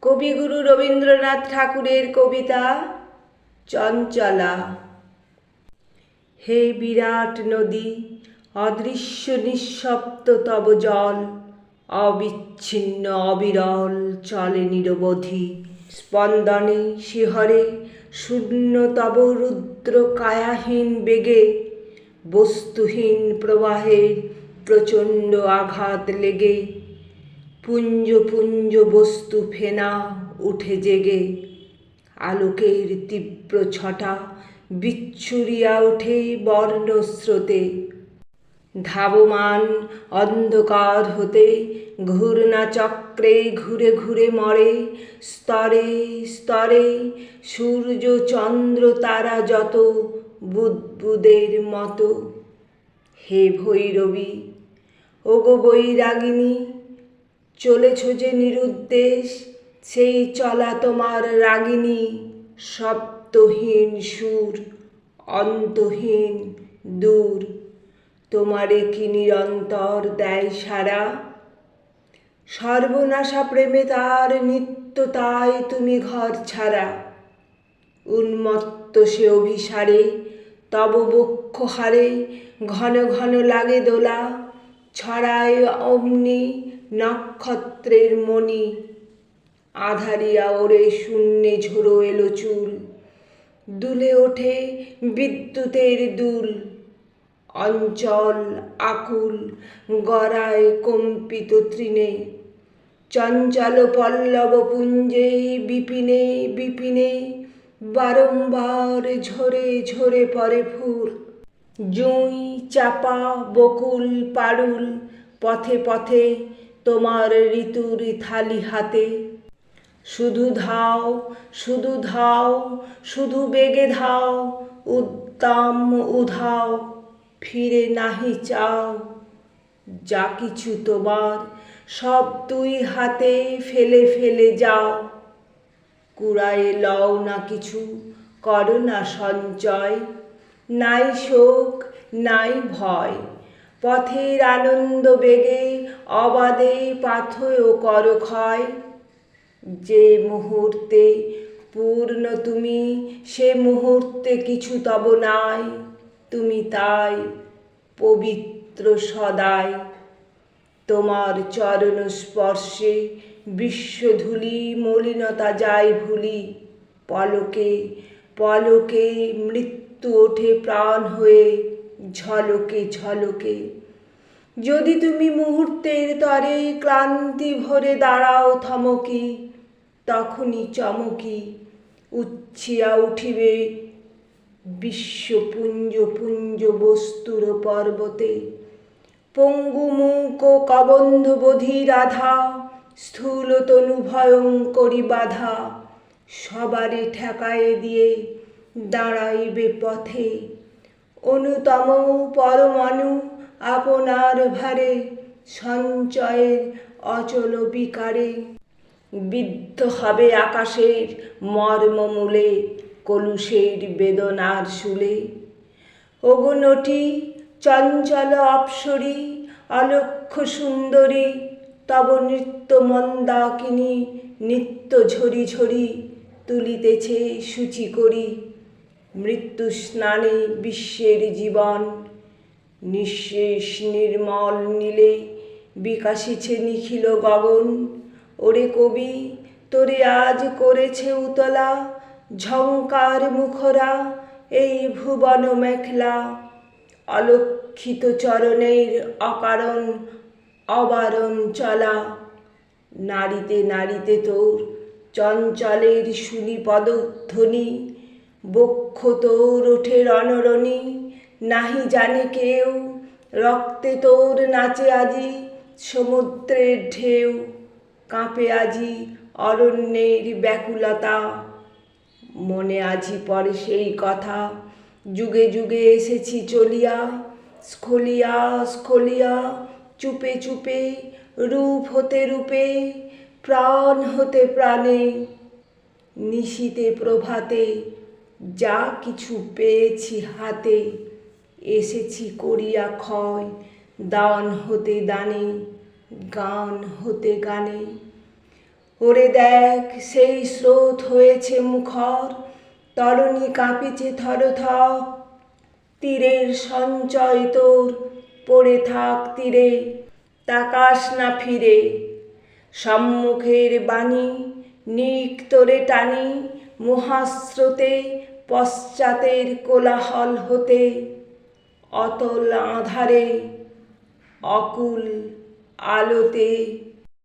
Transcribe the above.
কবিগুরু রবীন্দ্রনাথ ঠাকুরের কবিতা চঞ্চলা। হে বিরাট নদী, অদৃশ্য নিঃশব্দ তব জল, অবিচ্ছিন্ন অবিরল চলে নিরবধি। স্পন্দনে শিহরে শূন্য তব রুদ্র কায়াহীন বেগে, বস্তুহীন প্রবাহের প্রচণ্ড আঘাত লেগে, পুঞ্জ পুঞ্জ বস্তু ফেনা উঠে জেগে। আলোকের তীব্র ছটা বিচ্ছুরিয়া ওঠে বর্ণস্রোতে, ধাবমান অন্ধকার হতে ঘূর্ণা চক্রে ঘুরে ঘুরে মরে স্তরে স্তরে সূর্য চন্দ্র তারা যত বুদ্বুদের মতো। হে ভৈরবী, ওগো বৈরাগিনী, চলেছ যে নিরুদ্দেশ, সেই চলা তোমার রাগিনী। শব্দহীন সুর, অন্তহীন দূর, তোমারে কি নিরন্তর দেয় সারা? সর্বনাশা প্রেমে তার নিত্য তাই তুমি ঘর ছাড়া। উন্মত্ত সে অভিসারে তব বক্ষ হারে ঘন ঘন লাগে দোলা, ছড়ায় অমনি নক্ষত্রের মণি। আধারিয়া ওরে শূন্যে ঝোড়ো এলো চুল, দুলে ওঠে বিদ্যুতের দুল। অঞ্চল আকুল গড়ায় কম্পিত তৃণে, চঞ্চল পল্লব পুঞ্জে বিপিনে বিপিনে বারংবার ঝরে ঝরে পড়ে ফুল। জুঁই চাপা বকুল পারুল, পথে পথে তোমার ঋতুর থালি হাতে। শুধু ধাও শুধু ধাও শুধু বেগে ধাও, উদ্দাম উধাও, ফিরে নাহি চাও। যা কিছু তোমার সব দুই হাতে ফেলে ফেলে যাও। কুড়ায়ে লও না কিছু, করো না সঞ্চয়। নাই শোক নাই ভয়, পথের আনন্দ বেগে অবাধে পাথেয় করো ক্ষয়। যে মুহূর্তে পূর্ণ তুমি, সে মুহূর্তে কিছু তব নাই। তুমি তাই পবিত্র সদাই। তোমার চরণ স্পর্শে বিশ্বধূলি মলিনতা যায় ভুলি। পলকে পলকে মৃত্যু ওঠে প্রাণ হয়ে ঝলকে ঝলকে। যদি তুমি মুহূর্তের তরে ক্লান্তি ভরে দাঁড়াও থমকি, তখনই চমকি উচ্ছিয়া উঠিবে বিশ্ব পুঞ্জ পুঞ্জ বস্তুর পর্বতে। পঙ্গু মূক কবন্ধ বধির আধা, স্থূল তনু ভয়ঙ্করী বাধা, সবারে ঠেকায়ে দিয়ে দাঁড়াইবে পথে। অনুতম পরমাণু আপনার ভারে, সঞ্চয়ের অচল বিকারে। বিদ্ধ হবে আকাশের মর্মমূলে, কলুষের বেদনার শূলে। ওগো নটি চঞ্চল অপ্সরী, অলক্ষ্য সুন্দরী, তব নৃত্য মন্দাকিনী নিত্য ঝরি ঝরি তুলিতেছে সূচি করি। মৃত্যু স্নানে বিশ্বের জীবন, নিঃশেষ নির্মল নীলে বিকাশিছে নিখিল গগন। ওরে কবি, তোরে আজ করেছে উতলা, ঝঙ্কার মুখরা এই ভুবন মেখলা। অলক্ষিত চরণের অকারণ অবারণ চলা, নাড়িতে নাড়িতে তোর চঞ্চলের শুনি পদধ্বনি। বক্ষ তোর ওঠে রণরণি, নাহি জানে কেউ। রক্তে তোর নাচে আজি সমুদ্রের ঢেউ, কাঁপে আজি অরণ্যের ব্যাকুলতা। মনে আজি পড়ে সেই কথা, যুগে যুগে এসেছি চলিয়া। স্খলিয়া স্খলিয়া চুপে চুপে, রূপ হতে রূপে, প্রাণ হতে প্রাণে। নিশীতে প্রভাতে যা কিছু পেয়েছি হাতে, এসেছি করিয়া ক্ষয় দান হতে দানে, গান হতে গানে। ওরে দেখ সেই স্রোত হয়েছে মুখর, তরণী কাঁপিছে থরথর। তীরের সঞ্চয় তোর পড়ে থাক তীরে, তাকাস না ফিরে। সম্মুখের বাণী নিক তোরে টানি, মহাস্রোতে পশ্চাতের কোলাহল হতে। অতল আঁধারে অকুল আলোতে